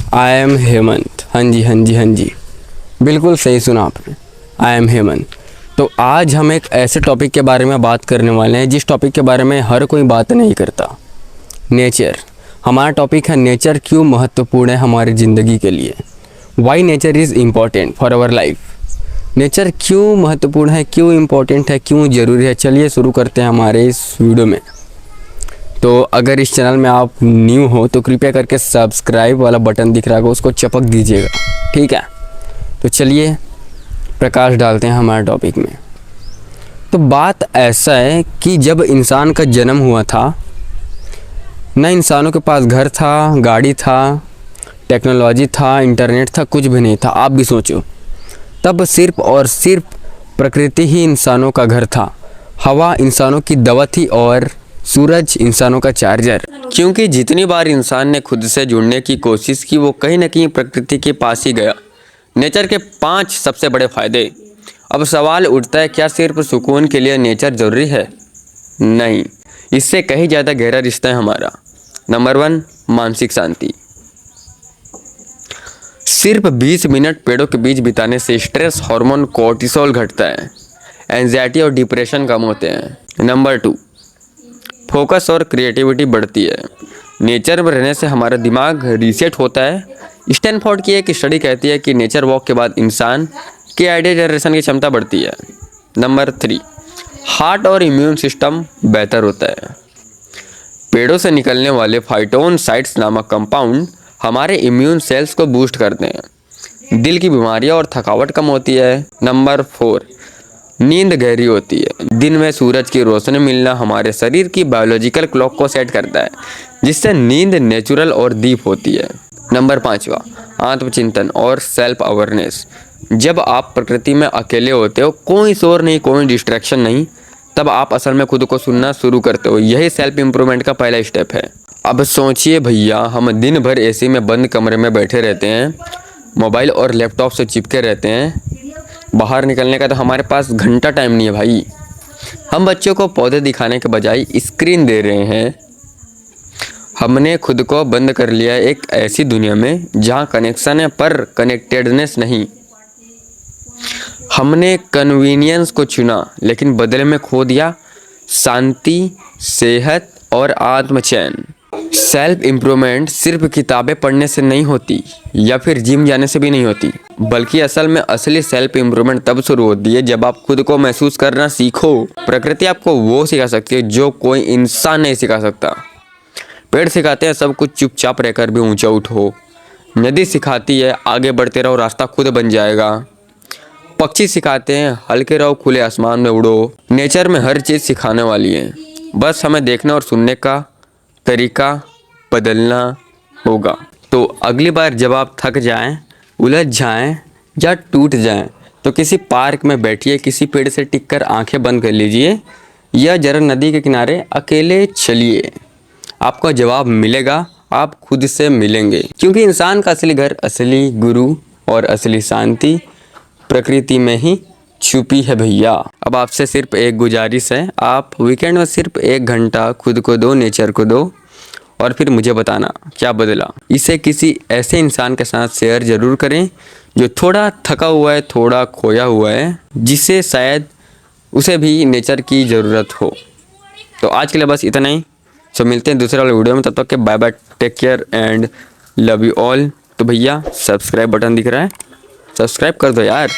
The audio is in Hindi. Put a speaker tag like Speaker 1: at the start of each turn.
Speaker 1: I am Hemant. हाँ जी हाँ जी हाँ जी, बिल्कुल सही सुना आपने, आई एम हेमंत। तो आज हम एक ऐसे टॉपिक के बारे में बात करने वाले हैं जिस टॉपिक के बारे में हर कोई बात नहीं करता, नेचर। हमारा टॉपिक है नेचर क्यों महत्वपूर्ण है हमारी ज़िंदगी के लिए। Why nature is important for our life. Nature क्यों महत्वपूर्ण है, क्यों इम्पोर्टेंट है, क्यों ज़रूरी है। चलिए शुरू करते हैं हमारे इस वीडियो में। तो अगर इस चैनल में आप न्यू हो तो कृपया करके सब्सक्राइब वाला बटन दिख रहा होगा, उसको चपक दीजिएगा, ठीक है। तो चलिए प्रकाश डालते हैं हमारे टॉपिक में। तो बात ऐसा है कि जब इंसान का जन्म हुआ था, ना इंसानों के पास घर था, गाड़ी था, टेक्नोलॉजी था, इंटरनेट था, कुछ भी नहीं था। आप भी सोचो, तब सिर्फ और सिर्फ प्रकृति ही इंसानों का घर था। हवा इंसानों की दवा थी और सूरज इंसानों का चार्जर। क्योंकि जितनी बार इंसान ने खुद से जुड़ने की कोशिश की, वो कहीं ना कहीं प्रकृति के पास ही गया। नेचर के 5 सबसे बड़े फायदे। अब सवाल उठता है, क्या सिर्फ सुकून के लिए नेचर जरूरी है? नहीं, इससे कहीं ज़्यादा गहरा रिश्ता है हमारा। नंबर 1, मानसिक शांति। सिर्फ 20 मिनट पेड़ों के बीच बिताने से स्ट्रेस हार्मोन कोर्टिसोल घटता है, एंजाइटी और डिप्रेशन कम होते हैं। नंबर 2, फोकस और क्रिएटिविटी बढ़ती है। नेचर में रहने से हमारा दिमाग रीसेट होता है। स्टैनफोर्ड की एक स्टडी कहती है कि नेचर वॉक के बाद इंसान के आइडिया जनरेशन की क्षमता बढ़ती है। नंबर 3, हार्ट और इम्यून सिस्टम बेहतर होता है। पेड़ों से निकलने वाले फाइटोनसाइट्स नामक कंपाउंड हमारे इम्यून सेल्स को बूस्ट करते हैं। दिल की बीमारियां और थकावट कम होती है। नंबर 4, नींद गहरी होती है। दिन में सूरज की रोशनी मिलना हमारे शरीर की बायोलॉजिकल क्लॉक को सेट करता है, जिससे नींद नेचुरल और डीप होती है। नंबर 5वां, आत्मचिंतन और सेल्फ अवेयरनेस। जब आप प्रकृति में अकेले होते हो, कोई शोर नहीं, कोई डिस्ट्रैक्शन नहीं, तब आप असल में खुद को सुनना शुरू करते हो। यही सेल्फ इम्प्रूवमेंट का पहला स्टेप है। अब सोचिए भैया, हम दिन भर एसी में बंद कमरे में बैठे रहते हैं, मोबाइल और लैपटॉप से चिपके रहते हैं। बाहर निकलने का तो हमारे पास घंटा टाइम नहीं है भाई। हम बच्चों को पौधे दिखाने के बजाय स्क्रीन दे रहे हैं। हमने खुद को बंद कर लिया है एक ऐसी दुनिया में जहां कनेक्शन है पर कनेक्टेडनेस नहीं। हमने कन्वीनियंस को चुना लेकिन बदले में खो दिया शांति, सेहत और आत्मचैन। सेल्फ इम्प्रूवमेंट सिर्फ किताबें पढ़ने से नहीं होती या फिर जिम जाने से भी नहीं होती, बल्कि असल में असली सेल्फ इम्प्रूवमेंट तब शुरू होती है जब आप खुद को महसूस करना सीखो। प्रकृति आपको वो सिखा सकती है जो कोई इंसान नहीं सिखा सकता। पेड़ सिखाते हैं सब कुछ चुपचाप रहकर भी ऊंचा उठो। नदी सिखाती है आगे बढ़ते रहो, रास्ता खुद बन जाएगा। पक्षी सिखाते हैं हल्के रहो, खुले आसमान में उड़ो। नेचर में हर चीज़ सिखाने वाली है, बस हमें देखने और सुनने का तरीका बदलना होगा। तो अगली बार जब आप थक जाएं, उलझ जाएं या टूट जाएं, तो किसी पार्क में बैठिए, किसी पेड़ से टिककर आंखें बंद कर लीजिए या जरा नदी के किनारे अकेले चलिए। आपको जवाब मिलेगा, आप खुद से मिलेंगे। क्योंकि इंसान का असली घर, असली गुरु और असली शांति प्रकृति में ही छुपी है भैया। अब आपसे सिर्फ एक गुजारिश है, आप वीकेंड में सिर्फ 1 घंटा खुद को दो, नेचर को दो, और फिर मुझे बताना क्या बदला। इसे किसी ऐसे इंसान के साथ शेयर ज़रूर करें जो थोड़ा थका हुआ है, थोड़ा खोया हुआ है, जिसे शायद उसे भी नेचर की ज़रूरत हो। तो आज के लिए बस इतना ही। सो मिलते हैं दूसरे वाले वीडियो में, तब तक के bye bye, take care and love you all. तो भैया सब्सक्राइब बटन दिख रहा है, सब्सक्राइब कर दो यार।